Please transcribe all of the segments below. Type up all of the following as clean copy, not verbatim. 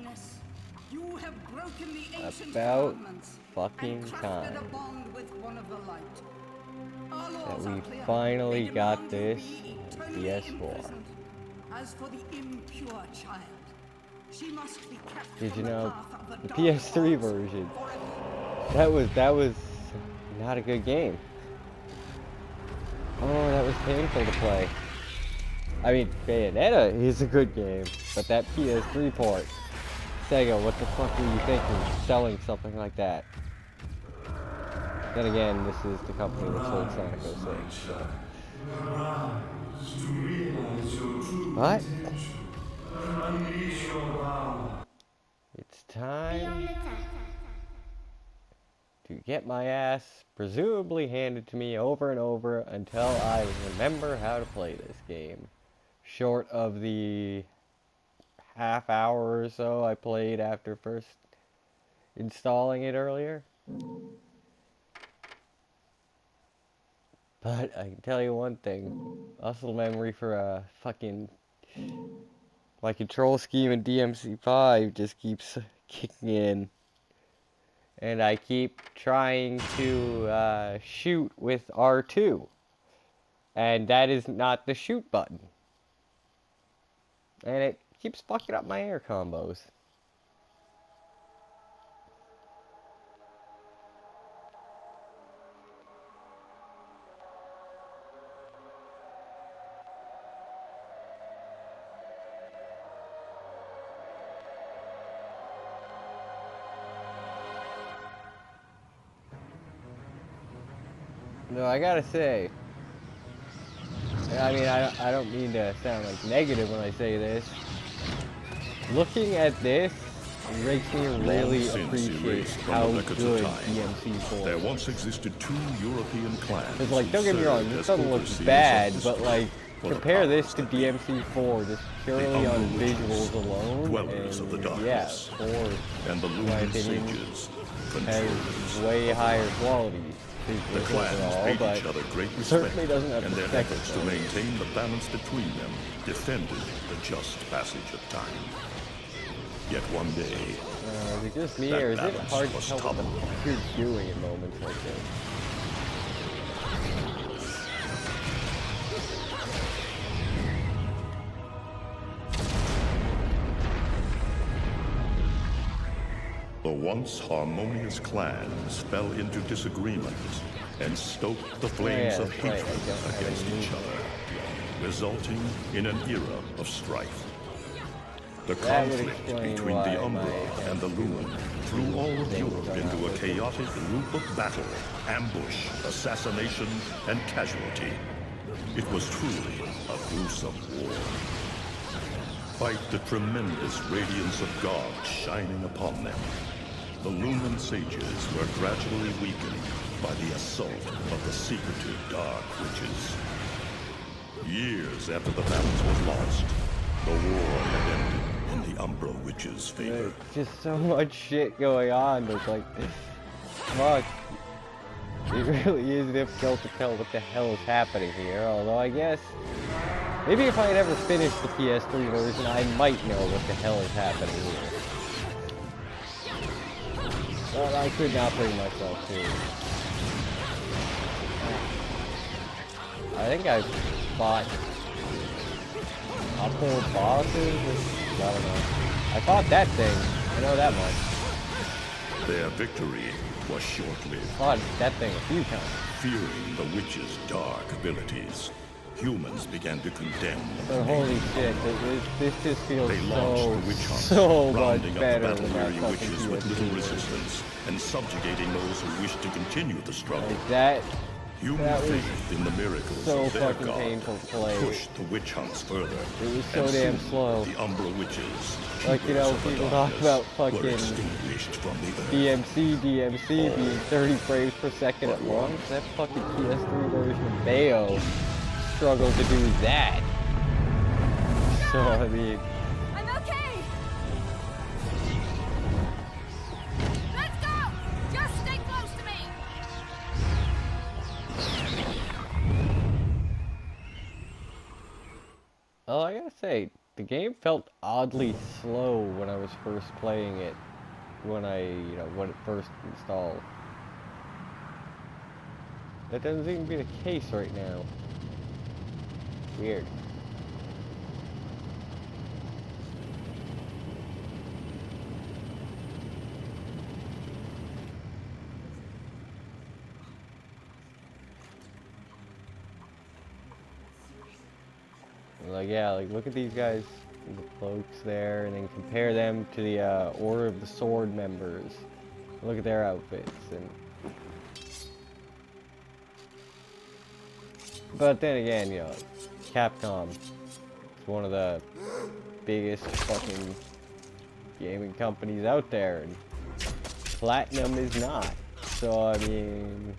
weakness. You have broken the ancient About commandments fucking and crafted time a bond with one of the light. Our that laws we are clear. finally They got demand this you be on eternally PS4. imprisoned. As for the impure child, she must be kept Did from you the know path of the the dark PS3 arts version? forever. That was not a good game. Oh, that was painful to play. I mean, Bayonetta is a good game, but that PS3 port, Sega, what the fuck were you thinking, selling something like that? Then again, this is the company that sold Sonic 06, so. But it's time to get my ass presumably handed to me over and over until I remember how to play this game. Short of the half hour or so I played after first installing it earlier. But I can tell you one thing, muscle memory for a fucking... my control scheme in DMC5 just keeps kicking in. And I keep trying to shoot with R2. And that is not the shoot button. And it keeps fucking up my air combos. No, I gotta say, I mean, I don't mean to sound like negative when I say this. Looking at this, it makes me really appreciate how good DMC4 There once existed two European clans. Because, like, don't get me wrong, this doesn't look bad, but, like, compare this to DMC4 just purely on visuals alone, and yeah, 4, in my opinion, has way higher quality. The clans paid each other great respect, Certainly doesn't have and their perspective, efforts to maintain the balance between them defended the just passage of time. Yet one day, is it just me, or is it hard to tell what the fuck you're doing in moments like this? the once harmonious clans fell into disagreement and stoked the flames of hatred against each other, resulting in an era of strife. The conflict between the Umbra and the Lumen threw all of Europe into a chaotic loop of battle, ambush, assassination, and casualty. It was truly a gruesome war. Despite the tremendous radiance of God shining upon them, the Lumen sages were gradually weakened by the assault of the secretive Dark Witches. Years after the balance was lost, the war had ended in the Umbra Witches' favor. There's just so much shit going on. It's like, fuck. It really is difficult to tell what the hell is happening here. Although I guess maybe if I had ever finished the PS3 version, I might know what the hell is happening here. But I could not bring myself to. I think I've fought upper bosses. I don't know. I fought that thing. I know that much. Their victory was short-lived. Fought that thing a few times. Fearing the witch's dark abilities, humans began to condemn them. But holy shit, this just feels They launched the witch hunt, so much rounding up the better than that battle-weary fucking witches with little PS2 resistance and subjugating those who wished to continue the struggle. Like that Human faith in the miracles so of their fucking god painful to play. pushed the witch hunts further. It was so and damn soon slow. The Umbra witches, Like, you know, keepers of the people talk darkness, about were fucking extinguished from the earth. DMC being 30 frames per second at once. That fucking PS3 version of Bayo struggled to do that. So, I mean... I'm okay! Let's go! Just stay close to me! Oh, I gotta say, the game felt oddly slow when I was first playing it, when it first installed. That doesn't seem to be the case right now. Weird. Like, yeah, like, look at these guys in the cloaks there, and then compare them to the Order of the Sword members. Look at their outfits, and... But then again, you know, Capcom is one of the biggest fucking gaming companies out there, and Platinum is not. So, I mean...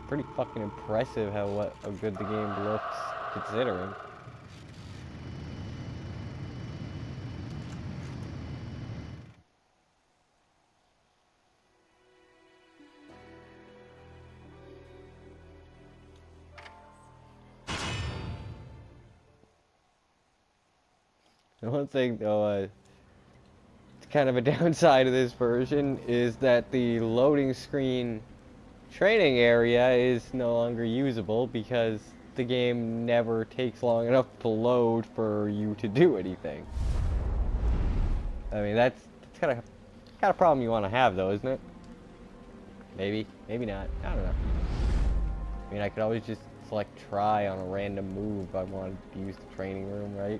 Pretty fucking impressive how good the game looks, considering. The one thing, though, it's kind of a downside of this version, is that the loading screen training area is no longer usable because the game never takes long enough to load for you to do anything. I mean, that's kind of problem you want to have, though, isn't it? Maybe not. I don't know. I mean, I could always just select try on a random move if I wanted to use the training room, right?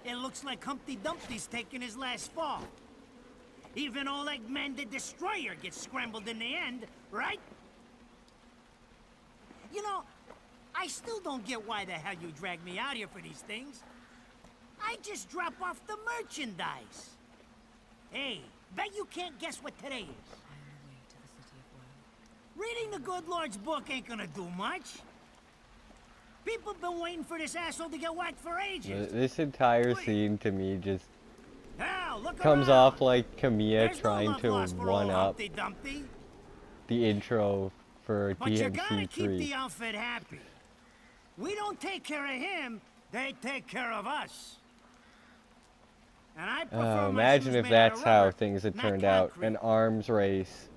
It looks like Humpty Dumpty's taking his last fall. Even old Eggman the Destroyer gets scrambled in the end, right? You know, I still don't get why the hell you drag me out here for these things. I just drop off the merchandise. Hey, bet you can't guess what today is. Reading the good Lord's book ain't gonna do much. People have been waiting for this asshole to get whacked for ages. This entire scene to me just Hell, look comes around. off like Kamiya There's trying no to love lost for old one-up Humpty Dumpty. the intro for But you gotta keep the DMC3. outfit happy. We don't take care of him, they take care of us. And I prefer my Imagine shoes if made out that's of how rubber, things had not turned out. concrete. An arms race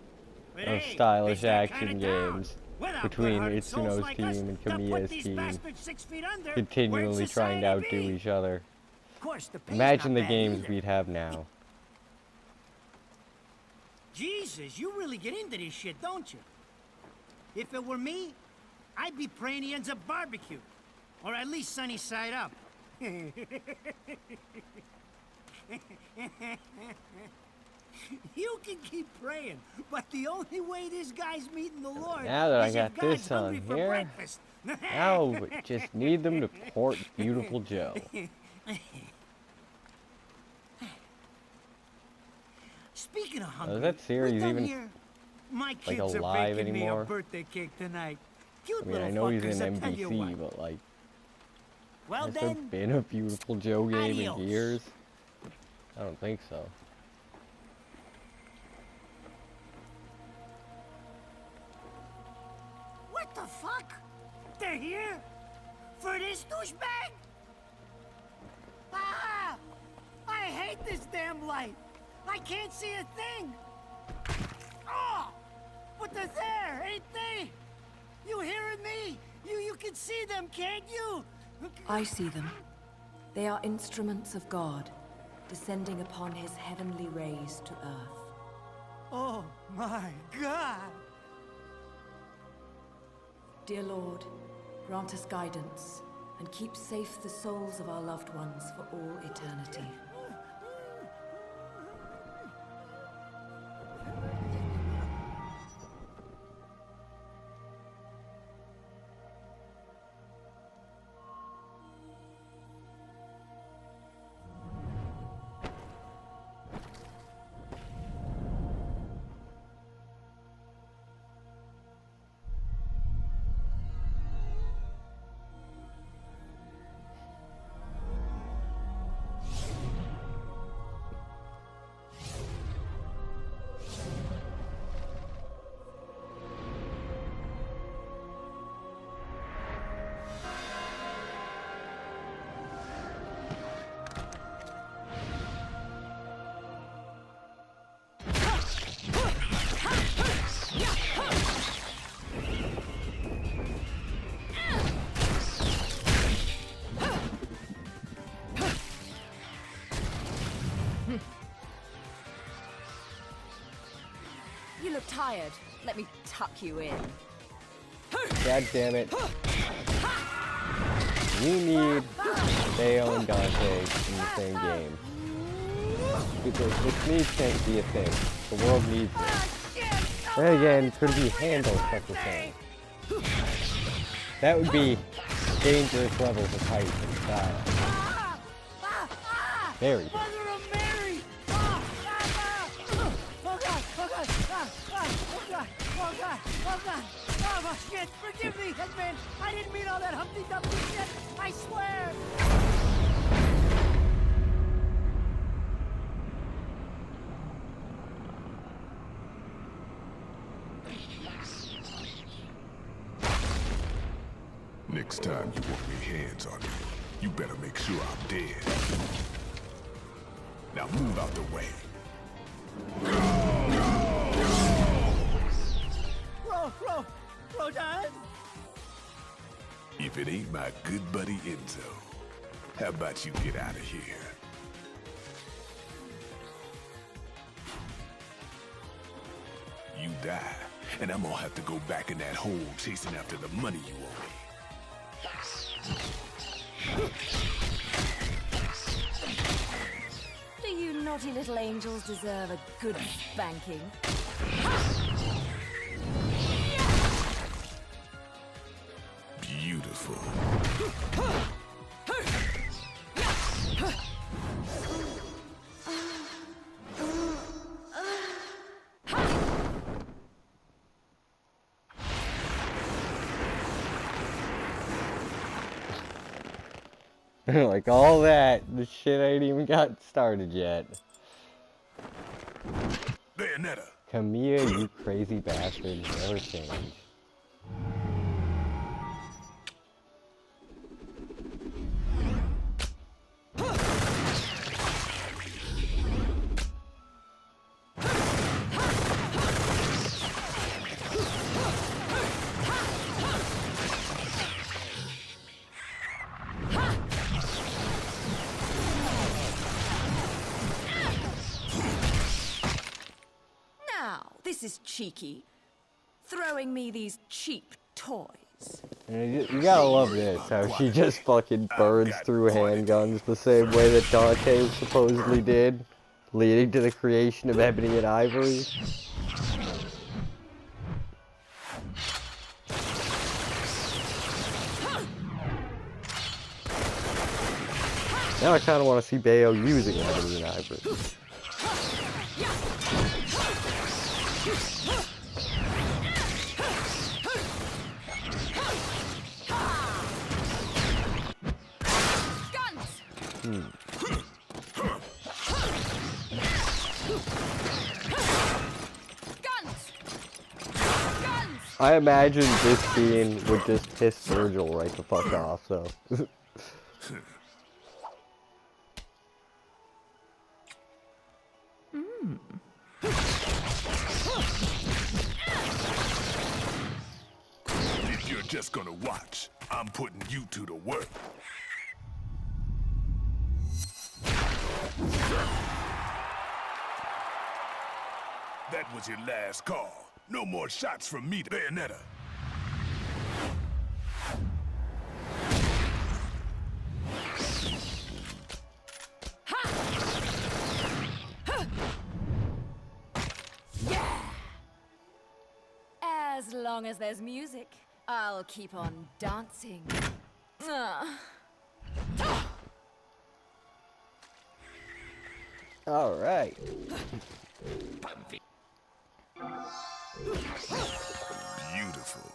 But of hey, stylish it's that action kind of town. games Without between good-hearted souls Itsuno's like team us and to put Kamiya's these team, bastards 6 feet under, continually where'd trying to society outdo be? each other. Of course, the pay's Imagine not the bad games either. we'd have now. Jesus, you really get into this shit, don't you? If it were me, I'd be praying he ends up barbecued. Or at least sunny side up. You can keep praying, but the only way this guy's meeting the Lord Now that I is got if God's this on hungry for here, breakfast. now we just need them to port Beautiful Joe. Speaking of hungry, Is that series we done even, here? My like, kids are alive baking me a anymore? birthday cake tonight. Cute I mean, little I know he's fuckers, in I tell you NBC, what. but like, Well has there then, been a Beautiful Joe game adios. in years? I don't think so. what the fuck? They're here? For this douchebag? Ah! I hate this damn light. I can't see a thing. Oh! But they're there, ain't they? You hearing me? You can see them, can't you? I see them. They are instruments of God, descending upon his heavenly rays to earth. Oh my God! Dear Lord, grant us guidance, and keep safe the souls of our loved ones for all eternity. tired. Let me tuck you in. God damn it. You need Bayo and Dante in the same game. Because this needs can't be a thing. The world needs it. Then again, could be handled such a thing. That would be dangerous levels of height and style. Very. Mother of Mary! Oh God! Oh God! Oh God! Oh God! Oh God! Oh God! Oh shit! Forgive me, Headman! I didn't mean all that Humpty Dumpty shit! I swear! Next time you want me hands on me, you better make sure I'm dead. Now move out the way. Rodan? If it ain't my good buddy Enzo, how about you get out of here? You die, and I'm gonna have to go back in that hole chasing after the money you owe me. Do you naughty little angels deserve a good spanking? Beautiful. Like all that, the shit ain't even got started yet. Bayonetta. Kamiya, you crazy bastard, never change. This is cheeky. Throwing me these cheap toys. You gotta love this, how she just fucking burns through handguns the same way that Dante supposedly did, leading to the creation of Ebony and Ivory. Now I kinda wanna see Bayo using Ebony and Ivory. I imagine this scene would just piss Virgil right the fuck off, so. If you're just gonna watch, I'm putting you two to work. That was your last call. No more shots from me to Bayonetta. Yeah! As long as there's music, I'll keep on dancing. Alright. Beautiful.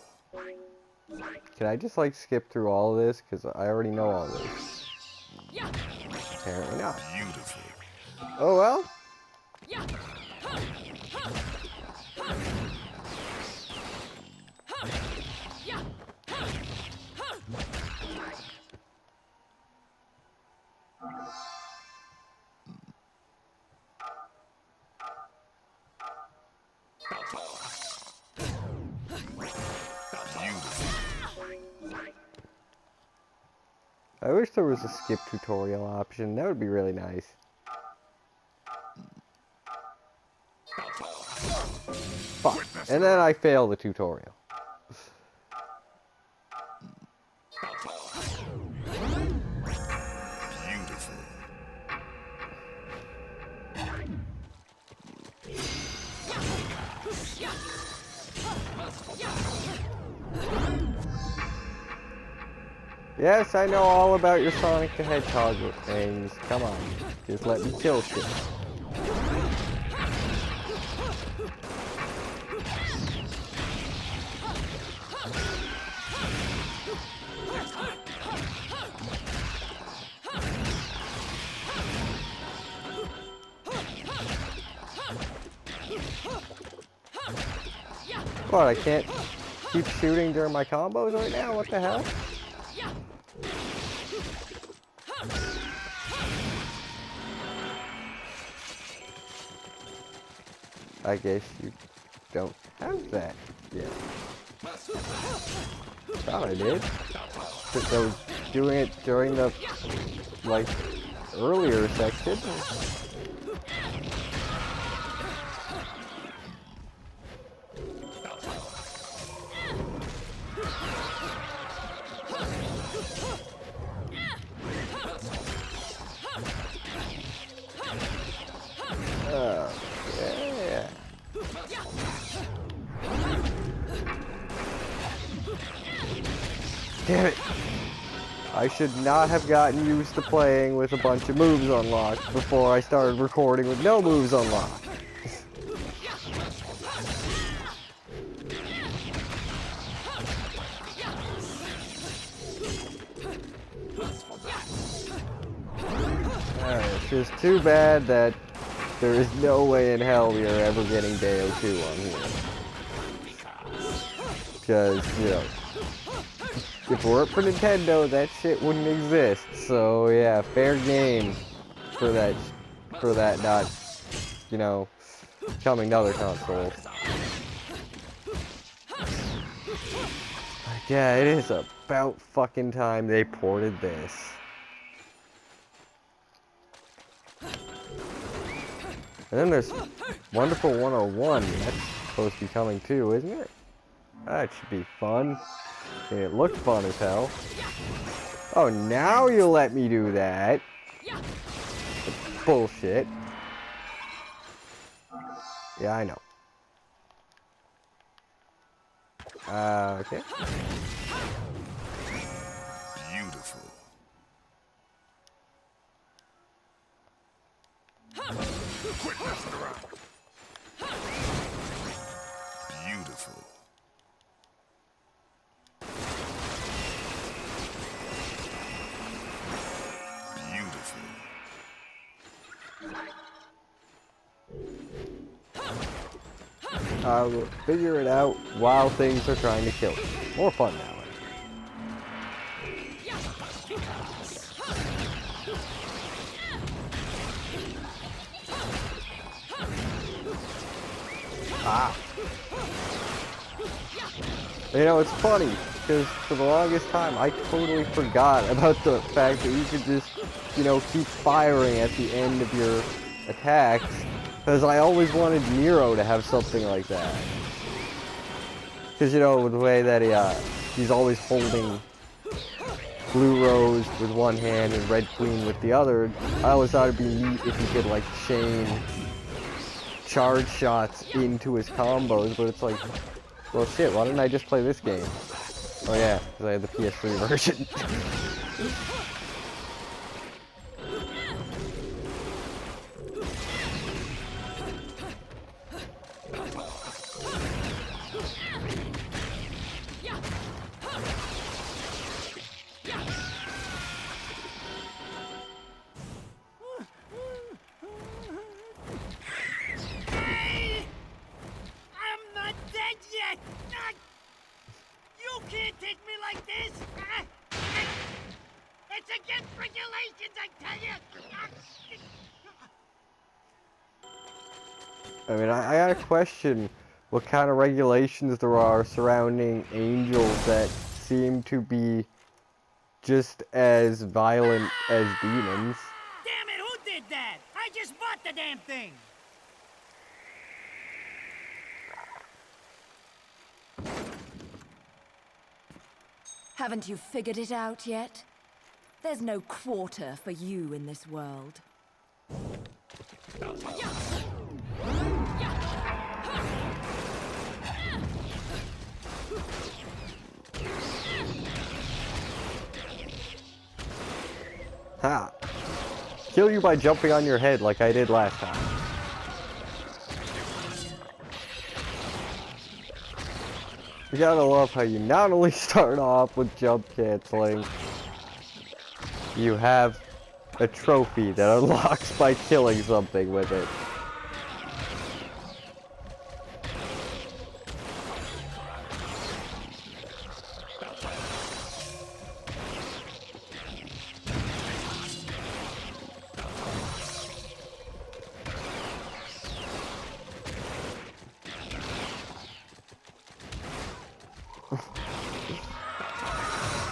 Can I just like skip through all of this? Because I already know all this. Apparently not. Beautiful. Oh well. I wish there was a skip tutorial option. That would be really nice. Fuck. And then I fail the tutorial. Beautiful. Yes, I know all about your Sonic the Hedgehog things. Come on. Just let me kill shit. What, I can't keep shooting during my combos right now? What the hell? I guess you don't have that yet. Thought I did. Because I was doing it during the, like, earlier section. Yeah. Damn it. I should not have gotten used to playing with a bunch of moves unlocked before I started recording with no moves unlocked. It's just too bad that there is no way in hell we are ever getting Bayo 2 on here. Because, you know, if it weren't for Nintendo, that shit wouldn't exist. So, yeah, fair game for that not, you know, coming to other consoles. Yeah, it is about fucking time they ported this. And then there's Wonderful 101. That's supposed to be coming too, isn't it? That should be fun. And it looked fun as hell. Oh, now you let me do that. Bullshit. Yeah, I know. Okay. Beautiful. Quit messing around. Beautiful. Beautiful. I'll figure it out while things are trying to kill me. More fun that way. Ah. You know, it's funny, because for the longest time, I totally forgot about the fact that you could just, you know, keep firing at the end of your attacks, because I always wanted Nero to have something like that. Because, you know, the way that he's always holding Blue Rose with one hand and Red Queen with the other, I always thought it'd be neat if he could, like, chain charge shots into his combos, but it's like, well shit, why didn't I just play this game? Oh yeah, because I had the PS3 version. Can't take me like this! It's against regulations, I tell you! I mean, I gotta question what kind of regulations there are surrounding angels that seem to be just as violent as demons. Damn it, who did that? I just bought the damn thing! Haven't you figured it out yet? There's no quarter for you in this world. Ha! Kill you by jumping on your head like I did last time. You gotta love how you not only start off with jump canceling, you have a trophy that unlocks by killing something with it.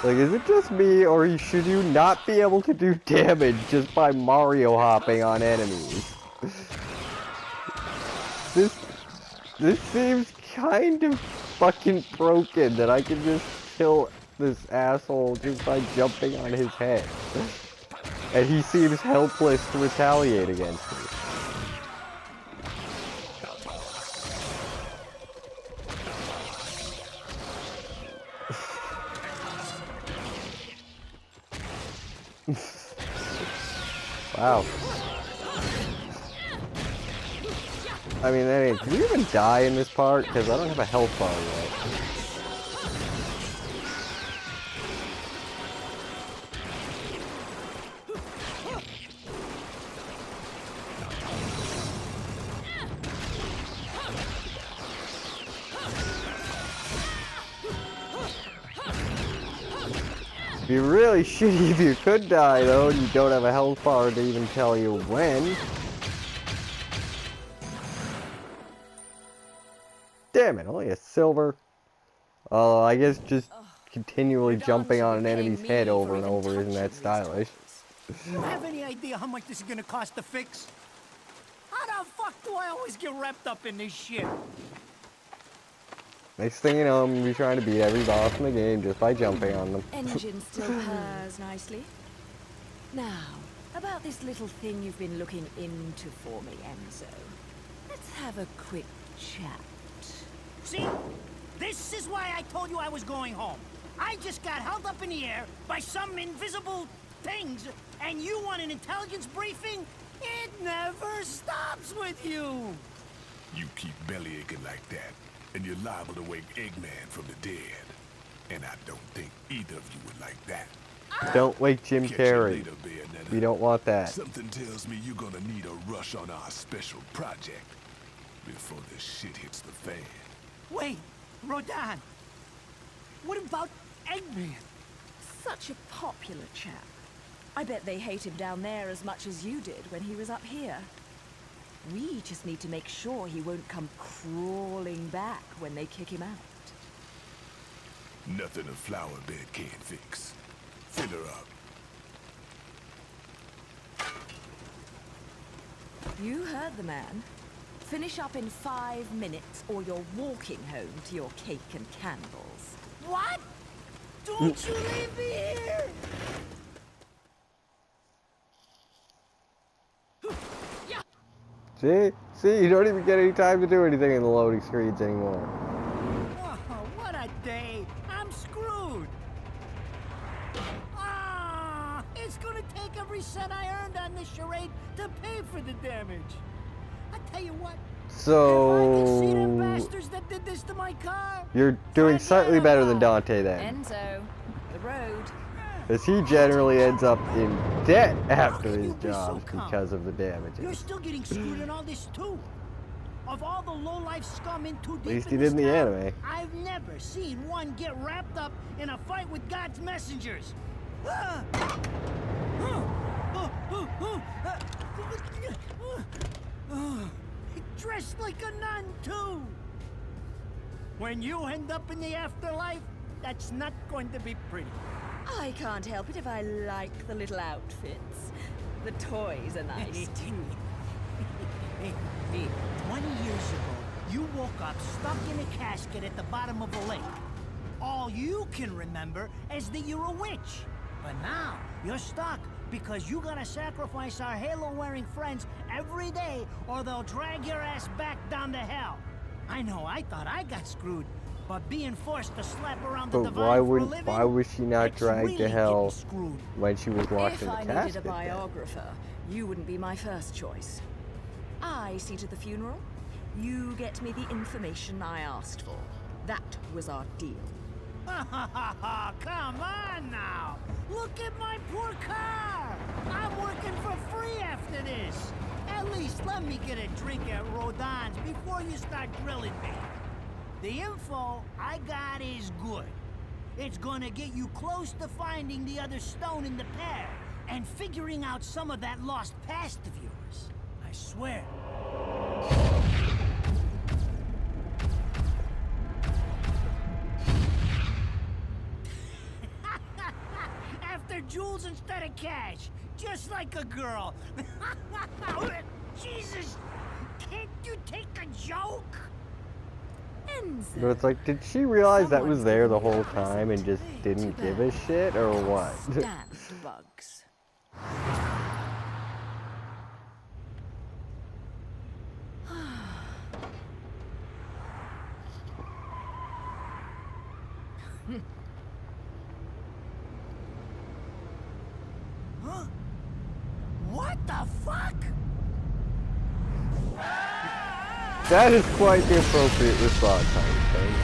Like, is it just me, or should you not be able to do damage just by Mario hopping on enemies? This seems kind of fucking broken that I can just kill this asshole just by jumping on his head. And he seems helpless to retaliate against me. Wow. I mean, anyway, can we even die in this part? Because I don't have a health bar yet. It'd be really shitty if you could die, though, and you don't have a health bar to even tell you when. Damn it, only a silver. Oh, I guess just continually jumping on an enemy's head over and over isn't that stylish. Do you have any idea how much this is gonna cost to fix? How the fuck do I always get wrapped up in this shit? Next thing you know, I'm gonna be trying to beat every boss in the game just by jumping on them. Engine still purrs nicely. Now, about this little thing you've been looking into for me, Enzo. Let's have a quick chat. See? This is why I told you I was going home. I just got held up in the air by some invisible things, and you want an intelligence briefing? It never stops with you! You keep belly aching like that, and you're liable to wake Eggman from the dead. And I don't think either of you would like that. Don't wake Jim Catch you Carrey. later, Bayonetta. We don't want that. Something tells me you're gonna need a rush on our special project before this shit hits the fan. Wait, Rodan. What about Eggman? Such a popular chap. I bet they hate him down there as much as you did when he was up here. We just need to make sure he won't come crawling back when they kick him out. Nothing a flower bed can't fix. Fill her up. You heard the man. Finish up in 5 minutes or you're walking home to your cake and candles. What? Don't you leave me here! See, you don't even get any time to do anything in the loading screens anymore. Oh, what a day! I'm screwed! Ah, it's gonna take every cent I earned on this charade to pay for the damage. I tell you what. So if I could see them bastards that did this to my car. You're doing slightly better than Dante then. Enzo, the road. Because he generally ends up in debt after his job because of the You're damages. still getting screwed in all this too. Of all the low-life scum in too deep At least in he this did in the town, anime. I've never seen one get wrapped up in a fight with God's messengers. Dressed like a nun too. When you end up in the afterlife, that's not going to be pretty. I can't help it if I like the little outfits. The toys are nice too. Hey, 20 years ago, you woke up stuck in a casket at the bottom of a lake. All you can remember is that you're a witch. But now, you're stuck because you gotta sacrifice our halo-wearing friends every day or they'll drag your ass back down to hell. I know, I thought I got screwed, but being forced to slap around the But divine for a living, why was she not it's dragged really to hell getting screwed. when she was locked If in the I casket? needed a then? biographer, you wouldn't be my first choice. I see to the funeral. You get me the information I asked for. That was our deal. Come on now! Look at my poor car! I'm working for free after this! At least let me get a drink at Rodon's before you start grilling me. The info I got is good. It's gonna get you close to finding the other stone in the pair and figuring out some of that lost past of yours. I swear. After jewels instead of cash, just like a girl. Jesus, can't you take a joke? But it's like, did she realize that was there the whole time and just didn't give a shit, or what? Stand bugs. Huh? What the fuck? That is quite the appropriate response, I would think.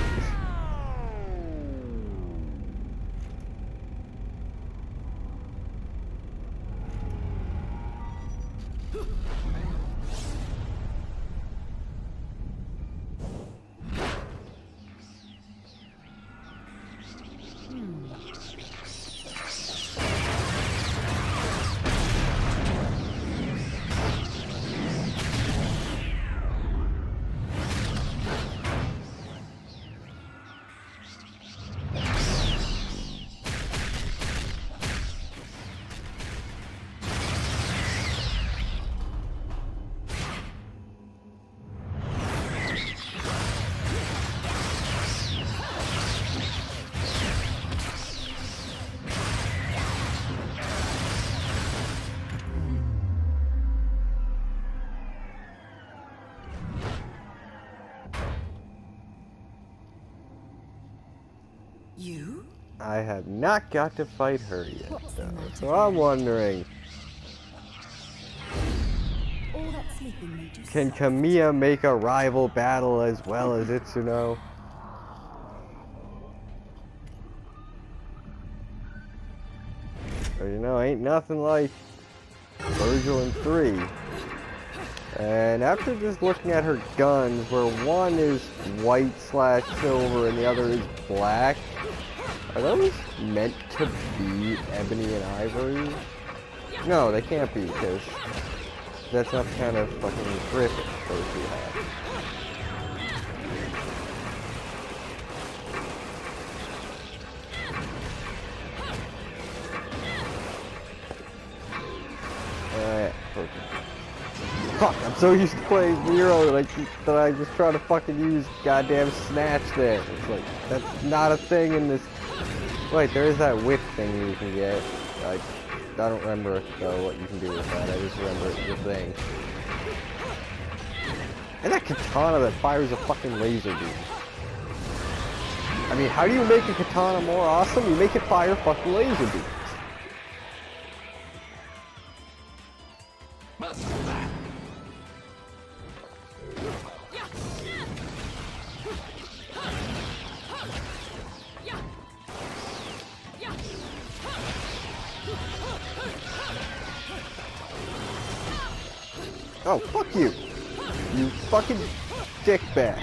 You? I have not got to fight her yet, though, so I'm wondering, All that sleeping made you can soft. Kamiya make a rival battle as well as Itsuno? But you know, ain't nothing like Virgil in 3. And after just looking at her guns, where one is white/silver and the other is black, are those meant to be ebony and ivory? No, they can't be, because that's not the kind of fucking grip those two have. Alright, perfect. Fuck, I'm so used to playing Nero that I just try to fucking use goddamn snatch there. It's like, that's not a thing in this. Wait, there is that whip thing you can get. I don't remember though what you can do with that. I just remember it's the thing. And that katana that fires a fucking laser beam. I mean, how do you make a katana more awesome? You make it fire fucking laser beams. Oh, fuck you! You fucking dickbag.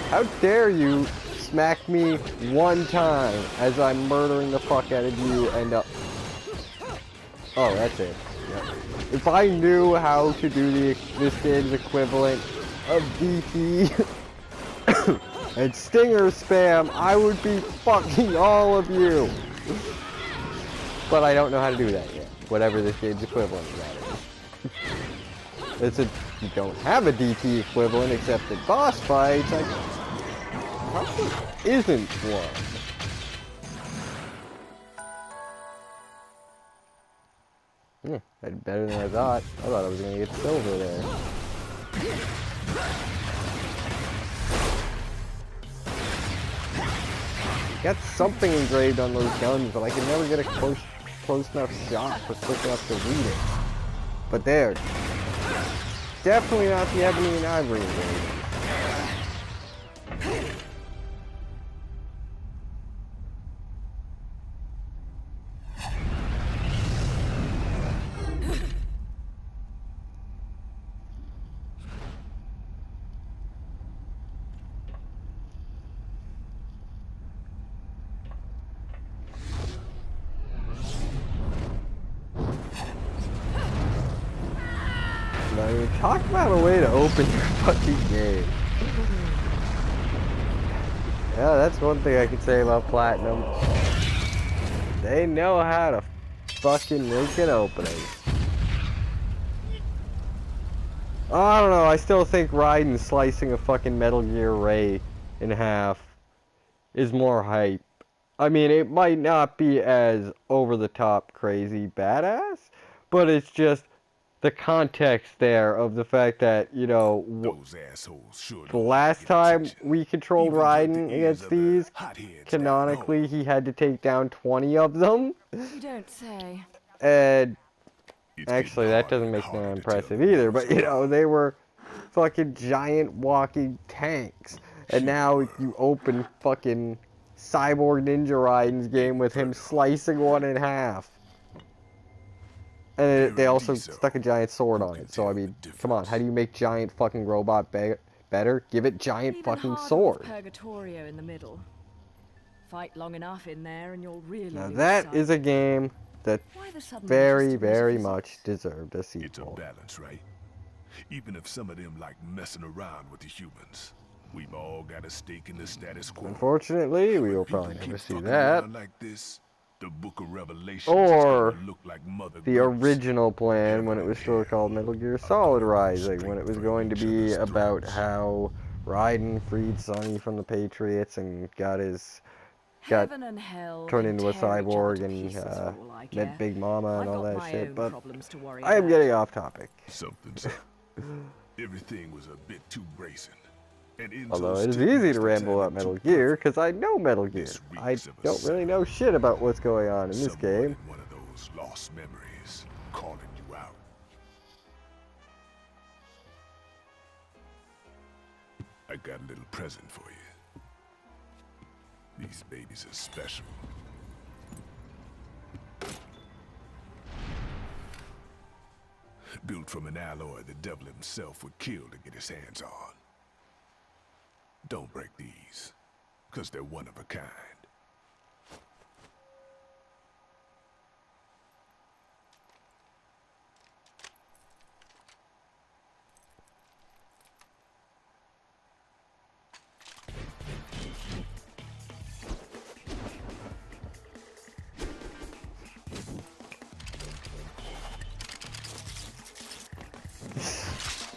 How dare you smack me one time as I'm murdering the fuck out of you and oh, that's it. Yep. If I knew how to do this game's equivalent of DP and Stinger spam, I would be fucking all of you. But I don't know how to do that yet. Whatever this game's equivalent of that is. You don't have a DT equivalent except in boss fights. Probably isn't one. That's better than I thought. I thought I was gonna get silver there. Got something engraved on those guns, but I can never get a close enough shot or quick enough to read it. But there. Definitely not the ebony and ivory engraving. I mean, talk about a way to open your fucking game. Yeah, that's one thing I could say about Platinum. They know how to fucking make an opening. I don't know, I still think Raiden slicing a fucking Metal Gear Ray in half is more hype. I mean, it might not be as over-the-top crazy badass, but it's just the context there of the fact that, you know, the last time we controlled Raiden against these, canonically he had to take down 20 of them. You don't say. And actually that doesn't make them impressive either, but you know, they were fucking giant walking tanks. And now you open fucking Cyborg Ninja Raiden's game with him slicing one in half. And they also stuck a giant sword on it. So, I mean, come on. How do you make giant fucking robot better? Give it giant fucking sword. Purgatorio in the middle. Fight long enough in there and you'll really Now that is a game that very, very much deserved a sequel. It's a balance, right? Even if some of them like messing around with the humans, we've all got a stake in the status quo. Unfortunately, we will probably never see that. Like this, the Book of Revelations or look like Mother the original plan when it was still called Metal Gear Solid Rising, when it was going to be about how Raiden freed Sonny from the Patriots and got turned into a cyborg and met Big Mama and all that shit. But I am getting off topic. Everything was a bit too bracing. Although it is easy to ramble about Metal Gear, because I know Metal Gear. I don't really know shit about what's going on in this game. One of those lost memories calling you out. I got a little present for you. These babies are special. Built from an alloy the devil himself would kill to get his hands on. Don't break these, because they're one of a kind.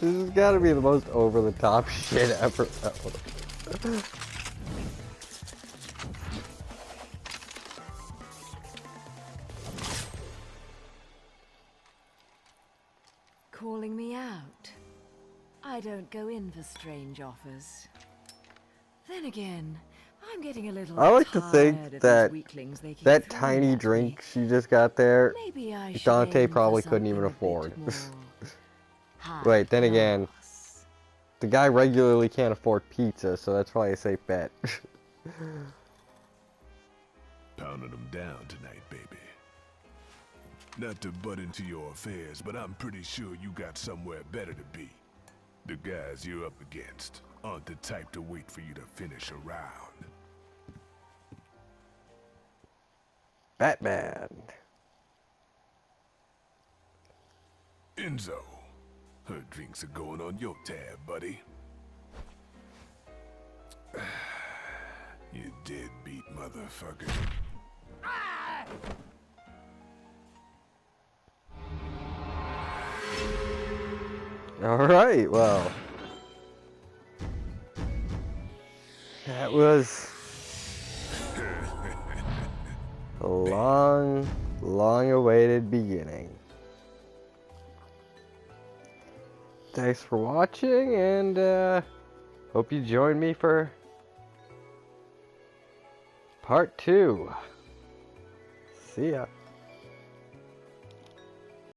This has got to be the most over-the-top shit ever. Calling me out? I don't go in for strange offers. Then again, I'm getting a little I like to think tired of that these weaklings they keep that throwing tiny at me. drink she just got there, Maybe I should Dante aim for probably couldn't even something a afford. bit more Wait, then again, high-class. the guy regularly can't afford pizza, so that's probably a safe bet. Pounding them down tonight, baby. Not to butt into your affairs, but I'm pretty sure you got somewhere better to be. The guys you're up against aren't the type to wait for you to finish a round. Batman. Enzo, her drinks are going on your tab, buddy. You deadbeat motherfucker. Alright, well. That was a long, long awaited beginning. thanks for watching, and hope you join me for part 2. See ya.